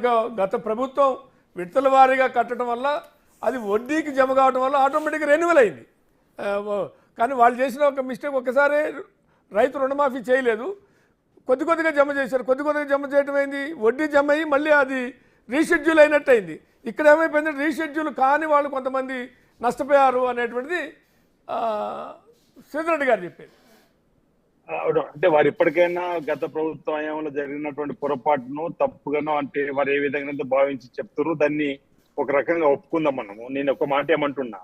వారీగా గత ప్రభుత్వం విడతల వారీగా కట్టడం వల్ల అది వడ్డీకి జమ కావడం వల్ల ఆటోమేటిక్గా రెన్యువల్ అయింది. కానీ వాళ్ళు చేసిన ఒక మిస్టేక్, ఒకసారి రైతు రుణమాఫీ చేయలేదు, కొద్దిగా జమ చేశారు. కొద్దిగా జమ చేయడం అయింది, వడ్డీ జమ అయ్యి మళ్ళీ అది రీషెడ్యూల్ అయినట్టు అయింది. ఇక్కడ ఏమైపోయింది, రీషెడ్యూల్ కాని వాళ్ళు కొంతమంది నష్టపోయారు అనేటువంటిది శ్రీధర్ రెడ్డి గారు చెప్పారు. అంటే వారు ఇప్పటికైనా గత ప్రభుత్వ హయాంలో జరిగినటువంటి పొరపాటును తప్పుగానో అంటే వారు ఏ విధంగా భావించి చెప్తారు, దాన్ని ఒక రకంగా ఒప్పుకుందాం మనము. నేను ఒక మాట ఏమంటున్నా,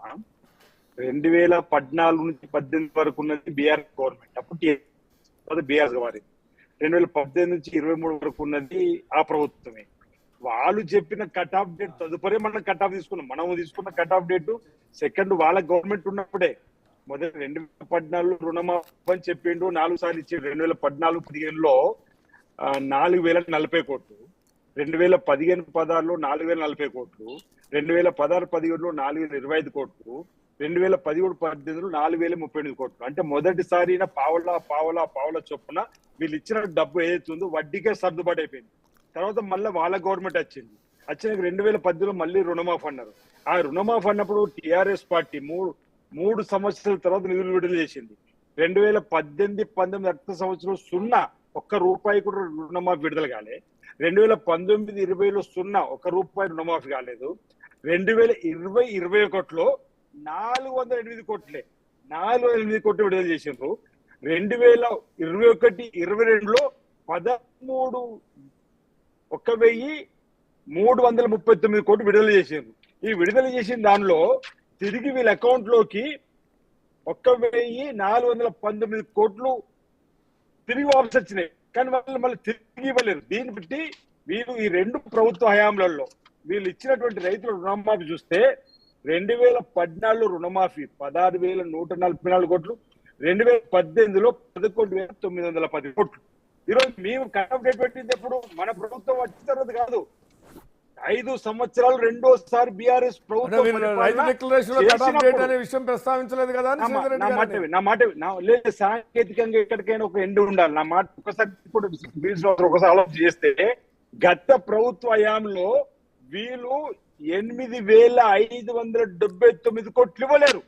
2014 నుంచి 18 వరకు ఉన్నది బీఆర్ఎస్ గవర్నమెంట్, అప్పుడు బీఆర్ఎస్ వారి 2018 నుంచి 23 వరకు ఉన్నది ఆ ప్రభుత్వమే. వాళ్ళు చెప్పిన కట్ ఆఫ్ డేట్ తదుపరి మనం కట్ ఆఫ్ తీసుకున్నాం. మనము తీసుకున్న కట్ ఆఫ్ డేట్ సెకండ్ వాళ్ళ గవర్నమెంట్ ఉన్నప్పుడే. మొదటి 2014 రుణమాఫీ అని చెప్పిండు, 4 సార్లు ఇచ్చి 2014-15లో 4040 కోట్లు, 2015-16లో 4040 కోట్లు, 2016-17లో 4025 కోట్లు, 2017-18లో 4038 కోట్లు. అంటే మొదటిసారి పావలా చొప్పున వీళ్ళు ఇచ్చిన డబ్బు ఏదైతుందో వడ్డీకే సర్దుబాటు అయిపోయింది. తర్వాత మళ్ళీ వాళ్ళ గవర్నమెంట్ వచ్చింది. వచ్చినాక 2010లో మళ్ళీ రుణమాఫీ అన్నారు. ఆ రుణమాఫీ అన్నప్పుడు టిఆర్ఎస్ పార్టీ మూడు సంవత్సరాల తర్వాత నిధులు విడుదల చేసింది. 2018-19 అర్థ సంవత్సరం 0 ఒక్క రూపాయి కూడా రుణమాఫీ విడుదల కాలే. 2019-20లో 0 ఒక్క రూపాయి రుణమాఫీ కాలేదు. 2020-21లో 408 కోట్లే 408 కోట్లు విడుదల చేసిండ్రు. 2021-22లో 11,339 కోట్లు విడుదల చేసిండ్రు. ఈ విడుదల చేసిన దానిలో తిరిగి వీళ్ళ అకౌంట్ లోకి 1,419 కోట్లు తిరిగి వాపసు వచ్చినాయి. కానీ వాళ్ళు మళ్ళీ తిరిగి ఇవ్వలేరు. దీన్ని బట్టి వీళ్ళు ఈ 2 ప్రభుత్వ హయాంలలో వీళ్ళు ఇచ్చినటువంటి రైతుల రుణమాఫీ చూస్తే 2014లో రుణమాఫీ 16,144 కోట్లు, 2018లో 11,910 కోట్లు. ఈరోజు మేము కట్ ఆఫ్ డేట్ పెట్టింది ఎప్పుడు, మన ప్రభుత్వం వచ్చిన తర్వాత కాదు, 5 సంవత్సరాలు రెండోసారి బీఆర్ఎస్ ప్రభుత్వం ప్రస్తావించలేదు కదా. లేదు, సాంకేతికంగా ఎక్కడికైనా ఒక ఎండ్ ఉండాలి. నా మాట ఒకసారి ఒకసారి ఆలోచన చేస్తే గత ప్రభుత్వ హయాంలో వీళ్ళు 8,579 కోట్లు ఇవ్వలేరు.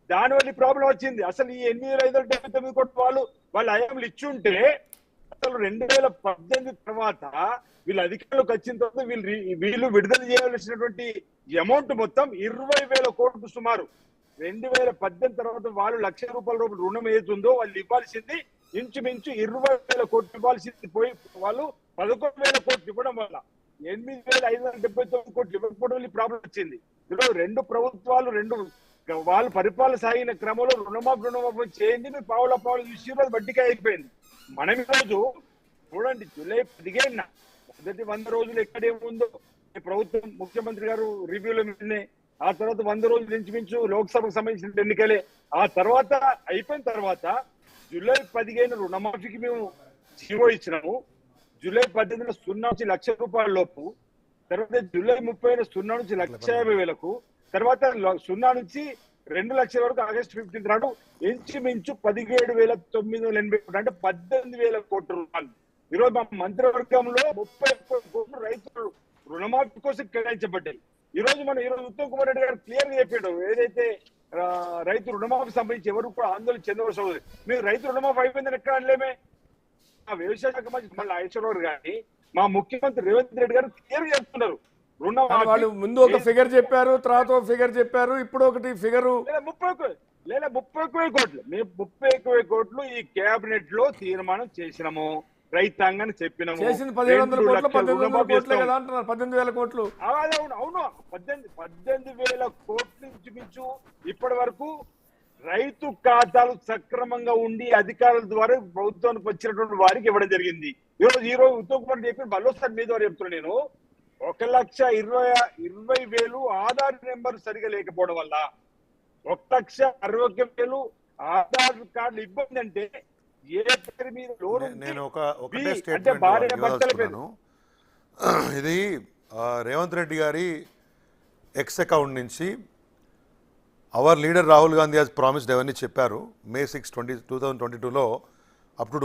దానివల్ల ప్రాబ్లం వచ్చింది. అసలు ఈ 8,579 కోట్లు వాళ్ళ హయాంలో ఇచ్చి ఉంటే అసలు 2018 తర్వాత వీళ్ళు అధికారంలోకి వచ్చిన తర్వాత వీళ్ళు విడుదల చేయాల్సినటువంటి అమౌంట్ మొత్తం 20,000 కోట్లు సుమారు. 2018 తర్వాత వాళ్ళు ₹1,00,000 రుణం ఏతుందో వాళ్ళు ఇవ్వాల్సింది ఇంచుమించు 20,000 కోట్లు ఇవ్వాల్సింది పోయి వాళ్ళు 11,000 కోట్లు ఇవ్వడం వల్ల 8,579 కోట్లు ఇవ్వకపోవడం వల్ల ప్రాబ్లం వచ్చింది. ఈరోజు 2 ప్రభుత్వాలు వాళ్ళు పరిపాలన సాగిన క్రమంలో రుణమాఫీ చేయండి, మీరు పావుల విషయంలో వడ్డీగా అయిపోయింది. మనం ఈరోజు చూడండి, జూలై 15 మొదటి 100 రోజులు ఎక్కడేముందో ప్రభుత్వం ముఖ్యమంత్రి గారు రివ్యూలో నిన్నే, ఆ తర్వాత 100 రోజులు ఇంచుమించు లోక్సభకు సంబంధించిన ఎన్నికలే. ఆ తర్వాత అయిపోయిన తర్వాత జూలై 15 రుణమాఫీకి మేము జీవో ఇచ్చినాము. జూలై 18 0 నుంచి ₹1,00,000 లోపు, తర్వాత జూలై 30 0 నుంచి ₹1,50,000, తర్వాత 0 నుంచి 2,00,000 వరకు ఆగస్టు 15 నాడు ఇంచుమించు 17,980 కోట్లు, అంటే 18,000 కోట్ల రూపాయలు ఈరోజు మా మంత్రివర్గంలో 31 కోట్లు రైతులు రుణమాఫీ కోసం కేటాయించబడ్డాయి. ఈరోజు ఉత్తమ్ కుమార్ రెడ్డి గారు క్లియర్ గా చెప్పాడు, ఏదైతే రైతు రుణమాఫీ సంబంధించి ఎవరు కూడా ఆందోళన చెందవలసిన అవసరం లేదు. మీరు రైతు రుణమాఫీ అయిపోయిందని ఎక్కడ అనలేమే. మా వ్యవసాయ శాఖ మంత్రి మళ్ళీ ఐశ్వర్యరావు గాని మా ముఖ్యమంత్రి రేవంత్ రెడ్డి గారు క్లియర్ గా చెప్తున్నారు, వాళ్ళు ముందు ఒక ఫిగర్ చెప్పారు, తర్వాత ఒక ఫిగర్ చెప్పారు, ఇప్పుడు ఒకటి ఫిగరు 31,000 కోట్లు. మేము 31,000 కోట్లు ఈ కేబినెట్ లో తీర్మానం చేసినాము, రైతాంగాన్ని చెప్పినాము. 1700 కోట్లు కదా అంటున్నారు, 18,000 కోట్లు. అవును, 18,000 కోట్లు ఇంచుమించు ఇప్పటి వరకు రైతు ఖాతాలు సక్రమంగా ఉండి అధికారుల ద్వారా ప్రభుత్వానికి వచ్చినటువంటి వారికి ఇవ్వడం జరిగింది. ఈరోజు ఉత్తమ్ కుమార్ చెప్పి మళ్ళొస్తాను మీ ద్వారా చెప్తున్నా నేను, 1,20,000 ఆధార్ నెంబర్ సరిగా లేకపోవడం వల్ల 1,61,000 ఆధార్ కార్డులు ఇబ్బంది. అంటే ఏ పేరు మీద లోన్, నేను ఒకటే స్టేట్మెంట్, ఇది రేవంత్ రెడ్డి గారి ఎక్స్ అకౌంట్ నుంచి our leader Rahul Gandhi has promised ఎవరిని చెప్పారు May 6, 2022లో అప్ టు